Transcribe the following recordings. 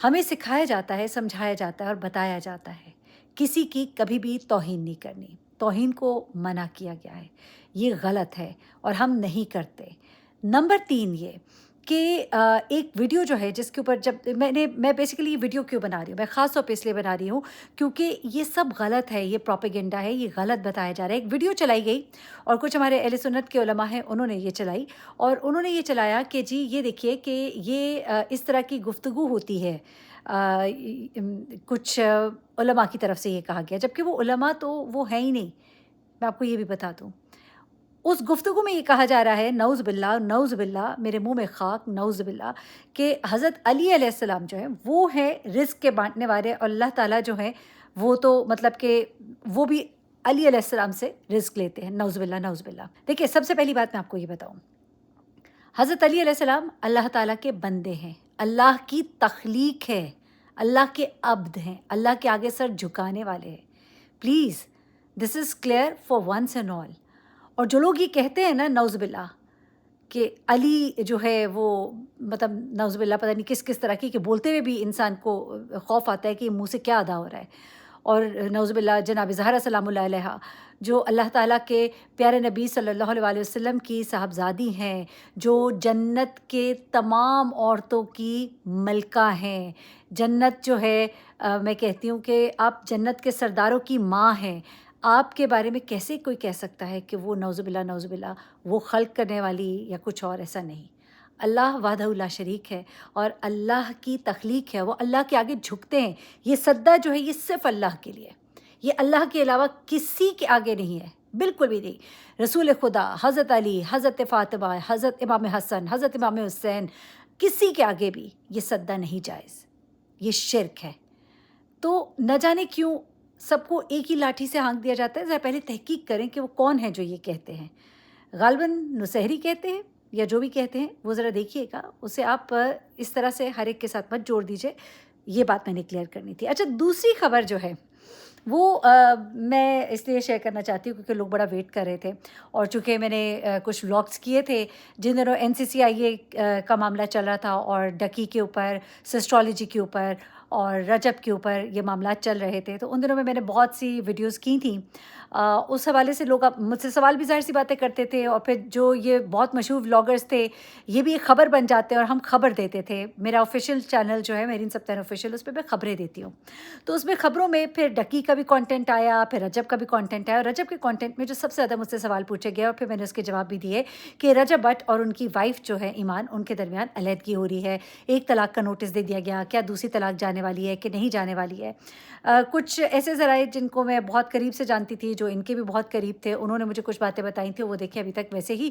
ہمیں سکھایا جاتا ہے، سمجھایا جاتا ہے اور بتایا جاتا ہے کسی کی کبھی بھی توہین نہیں کرنی، توہین کو منع کیا گیا ہے، یہ غلط ہے اور ہم نہیں کرتے۔ نمبر 3 یہ کہ ایک ویڈیو جو ہے جس کے اوپر جب میں بیسیکلی یہ ویڈیو کیوں بنا رہی ہوں، میں خاص طور پہ اس لیے بنا رہی ہوں کیونکہ یہ سب غلط ہے، یہ پروپیگنڈا ہے، یہ غلط بتایا جا رہا ہے۔ ایک ویڈیو چلائی گئی اور کچھ ہمارے اہل سنت کے علماء ہیں، انہوں نے یہ چلائی اور انہوں نے یہ چلایا کہ جی یہ دیکھیے کہ یہ اس طرح کی گفتگو ہوتی ہے، کچھ علماء کی طرف سے یہ کہا گیا، جبکہ وہ علماء تو وہ ہیں ہی نہیں، میں آپ کو یہ بھی بتا دوں۔ اس گفتگو میں یہ کہا جا رہا ہے، نعوذ باللہ، میرے منہ میں خاک، نعوذ باللہ، کہ حضرت علی علیہ السلام جو ہیں وہ ہیں رزق کے بانٹنے والے، اور اللہ تعالیٰ جو ہیں وہ تو مطلب کہ وہ بھی علی علیہ السلام سے رزق لیتے ہیں، نعوذ باللہ، نعوذ باللہ۔ دیکھیے سب سے پہلی بات میں آپ کو یہ بتاؤں، حضرت علی علیہ السلام اللہ تعالیٰ کے بندے ہیں، اللہ کی تخلیق ہے، اللہ کے عبد ہیں، اللہ کے آگے سر جھکانے والے ہیں۔ Please this is clear for once and all. اور جو لوگ یہ کہتے ہیں نا نعوذ باللہ کہ علی جو ہے وہ مطلب نعوذ باللہ پتہ نہیں کس طرح کی، کہ بولتے ہوئے بھی انسان کو خوف آتا ہے کہ منہ سے کیا ادا ہو رہا ہے، اور نعوذ باللہ جناب زہرا سلام اللہ علیہا جو اللہ تعالیٰ کے پیارے نبی صلی اللہ علیہ وآلہ وسلم کی صاحبزادی ہیں، جو جنت کے تمام عورتوں کی ملکہ ہیں، جنت جو ہے میں کہتی ہوں کہ آپ جنت کے سرداروں کی ماں ہیں، آپ کے بارے میں کیسے کوئی کہہ سکتا ہے کہ وہ نعوذ باللہ وہ خلق کرنے والی یا کچھ اور؟ ایسا نہیں۔ اللہ وحدہ لا شریک ہے اور اللہ کی تخلیق ہے، وہ اللہ کے آگے جھکتے ہیں۔ یہ سجدہ جو ہے یہ صرف اللہ کے لیے، یہ اللہ کے علاوہ کسی کے آگے نہیں ہے، بالکل بھی نہیں۔ رسول خدا، حضرت علی، حضرت فاطمہ، حضرت امام حسن، حضرت امام حسین، کسی کے آگے بھی یہ سجدہ نہیں جائز، یہ شرک ہے۔ تو نہ جانے کیوں سب کو ایک ہی لاٹھی سے ہانک دیا جاتا ہے۔ ذرا پہلے تحقیق کریں کہ وہ کون ہیں جو یہ کہتے ہیں۔ غالباً نصیری کہتے ہیں یا جو بھی کہتے ہیں، وہ ذرا دیکھیے گا، اسے آپ اس طرح سے ہر ایک کے ساتھ مت جوڑ دیجئے۔ یہ بات میں نے کلیئر کرنی تھی۔ اچھا، دوسری خبر جو ہے وہ میں اس لیے شیئر کرنا چاہتی ہوں کیونکہ لوگ بڑا ویٹ کر رہے تھے، اور چونکہ میں نے کچھ ولاگس کیے تھے جن دنوں NCCIA کا معاملہ چل رہا تھا، اور ڈکی کے اوپر، سسٹرالوجی کے اوپر اور رجب کے اوپر یہ معاملات چل رہے تھے، تو ان دنوں میں نے بہت سی ویڈیوز کی تھیں۔ اس حوالے سے لوگ مجھ سے سوال بھی ظاہر سی باتیں کرتے تھے، اور پھر جو یہ بہت مشہور ولاگرز تھے یہ بھی ایک خبر بن جاتے ہیں اور ہم خبر دیتے تھے۔ میرا آفیشیل چینل جو ہے میرین سبطین آفیشیل، اس پہ میں خبریں دیتی ہوں، تو اس میں خبروں میں پھر ڈکی کا بھی کانٹینٹ آیا، پھر رجب کا بھی کانٹینٹ آیا، اور رجب کے کانٹینٹ میں جو سب سے زیادہ مجھ سے سوال پوچھے گئے اور پھر میں نے اس کے جواب بھی دیے کہ رجب بٹ اور ان کی وائف جو ہے ایمان، ان کے درمیان علیحدگی ہو رہی ہے، ایک طلاق کا نوٹس دے دیا گیا، کیا دوسری طلاق جانے والی ہے کہ نہیں جانے والی ہے۔ کچھ ایسے ذرائع جن کو میں بہت قریب سے جانتی تھی، جو ان کے بھی بہت قریب تھے، انہوں نے مجھے کچھ باتیں بتائی تھیں، وہ دیکھیں ابھی تک ویسے ہی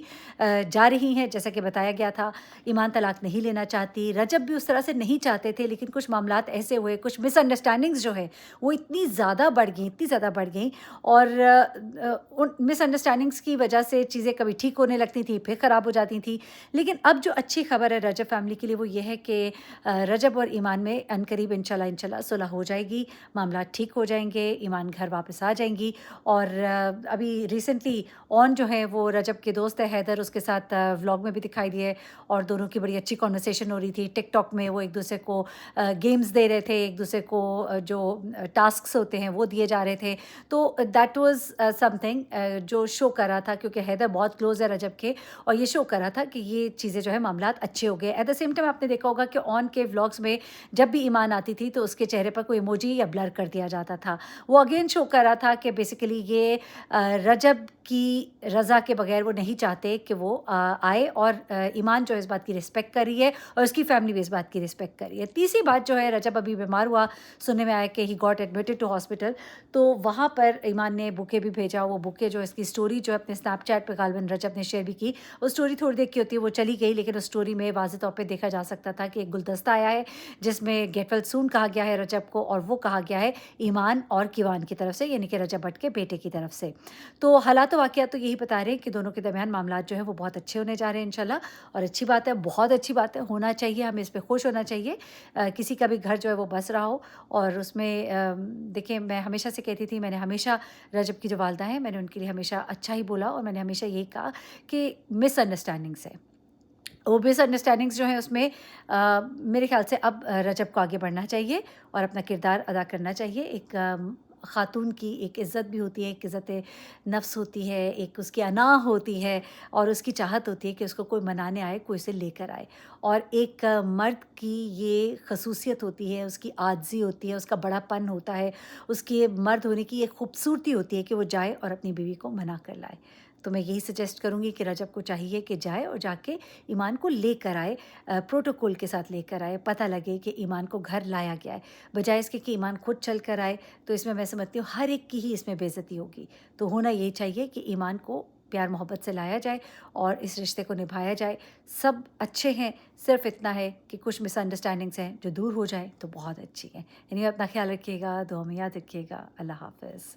جا رہی ہیں جیسا کہ بتایا گیا تھا۔ ایمان طلاق نہیں لینا چاہتی، رجب بھی اس طرح سے نہیں چاہتے تھے، لیکن کچھ معاملات ایسے ہوئے، کچھ مس انڈرسٹینڈنگز جو ہے وہ اتنی زیادہ بڑھ گئیں، اور ان مس انڈرسٹینڈنگس کی وجہ سے چیزیں کبھی ٹھیک ہونے لگتی تھیں پھر خراب ہو جاتی تھیں۔ لیکن اب جو اچھی خبر ہے رجب فیملی کے لیے وہ یہ ہے کہ رجب اور ایمان میں عنقریب انشاءاللہ صلح ہو جائے گی، معاملات ٹھیک ہو جائیں گے، ایمان گھر واپس آ جائیں گی۔ اور ابھی ریسنٹلی جو ہے وہ رجب کے دوست ہے حیدر، اس کے ساتھ ولاگ میں بھی دکھائی دیے، اور دونوں کی بڑی اچھی کنورسیشن ہو رہی تھی۔ ٹک ٹاک میں وہ ایک دوسرے کو گیمز دے رہے تھے، ایک دوسرے کو جو ٹاسکس ہوتے ہیں وہ دیے جا رہے تھے، تو دیٹ واز سم تھنگ جو شو کر رہا تھا، کیونکہ حیدر بہت کلوز ہے رجب کے، اور یہ شو کر رہا تھا کہ یہ چیزیں جو ہے معاملات اچھے ہو گئے۔ ایٹ دا سیم ٹائم آپ نے دیکھا ہوگا کہ کے ولاگس میں جب بھی ایمان آتی تھی تو اس کے چہرے پر کوئی ایموجی یا بلر کر دیا جاتا تھا۔ وہ اگین شو کر رہا تھا کہ بیسیکلی یہ رجب کی رضا کے بغیر وہ نہیں چاہتے کہ وہ آئے، اور ایمان جو ہے اس بات کی رسپیکٹ کر رہی ہے، اور اس کی فیملی بھی اس بات کی رسپیکٹ کر رہی ہے۔ تیسری بات جو ہے، رجب ابھی بیمار ہوا، سننے میں آیا کہ he got admitted to hospital, تو وہاں پر ایمان نے بوکے بھی بھیجا۔ وہ بوکے جو اس کی سٹوری جو اپنے اسنیپ چیٹ پہ غالباً رجب نے شیئر بھی کی، وہ سٹوری تھوڑی دیر کی ہوتی ہے، وہ چلی گئی، لیکن اس سٹوری میں واضح طور پہ دیکھا جا سکتا تھا کہ ایک گلدستہ آیا ہے جس میں گیٹ ویل سون کہا گیا ہے رجب کو، اور وہ کہا گیا ہے ایمان اور کیوان کی طرف سے، یعنی کہ رجب بٹ کے بیٹے کی طرف سے۔ تو حالات و واقعات تو یہی بتا رہے ہیں کہ دونوں کے درمیان معاملات جو ہیں وہ بہت اچھے ہونے جا رہے ہیں انشاءاللہ، اور اچھی بات ہے، بہت اچھی بات ہے، ہونا چاہیے، ہمیں اس پہ خوش ہونا چاہیے۔ کسی کا بھی گھر جو ہے وہ بس رہا ہو، اور اس میں دیکھیں، میں ہمیشہ سے کہتی تھی، میں نے ہمیشہ رجب کی جو والدہ ہیں میں نے ان کے لیے ہمیشہ اچھا ہی بولا، اور میں نے ہمیشہ یہی کہا کہ مس انڈرسٹینڈنگس ہے، وہ مس انڈرسٹینڈنگس جو ہیں اس میں میرے خیال سے اب رجب کو آگے بڑھنا چاہیے اور اپنا کردار ادا کرنا چاہیے. ایک خاتون کی ایک عزت بھی ہوتی ہے، ایک عزت نفس ہوتی ہے، ایک اس کی انا ہوتی ہے اور اس کی چاہت ہوتی ہے کہ اس کو کوئی منانے آئے، کوئی اسے لے کر آئے. اور ایک مرد کی یہ خصوصیت ہوتی ہے، اس کی عاجزی ہوتی ہے، اس کا بڑا پن ہوتا ہے، اس کی مرد ہونے کی ایک خوبصورتی ہوتی ہے کہ وہ جائے اور اپنی بیوی کو منا کر لائے. تو میں یہی سجیسٹ کروں گی کہ رجب کو چاہیے کہ جائے اور جا کے ایمان کو لے کر آئے، پروٹوکول کے ساتھ لے کر آئے، پتہ لگے کہ ایمان کو گھر لایا گیا ہے، بجائے اس کے کہ ایمان خود چل کر آئے. تو اس میں سمجھتی ہوں ہر ایک کی ہی اس میں بے عزتی ہوگی. تو ہونا یہی چاہیے کہ ایمان کو پیار محبت سے لایا جائے اور اس رشتے کو نبھایا جائے. سب اچھے ہیں، صرف اتنا ہے کہ کچھ مس انڈرسٹینڈنگس ہیں جو دور ہو جائیں تو بہت اچھی ہیں. یعنی اپنا خیال رکھیے گا، دعا میں یاد رکھیے گا. اللہ حافظ.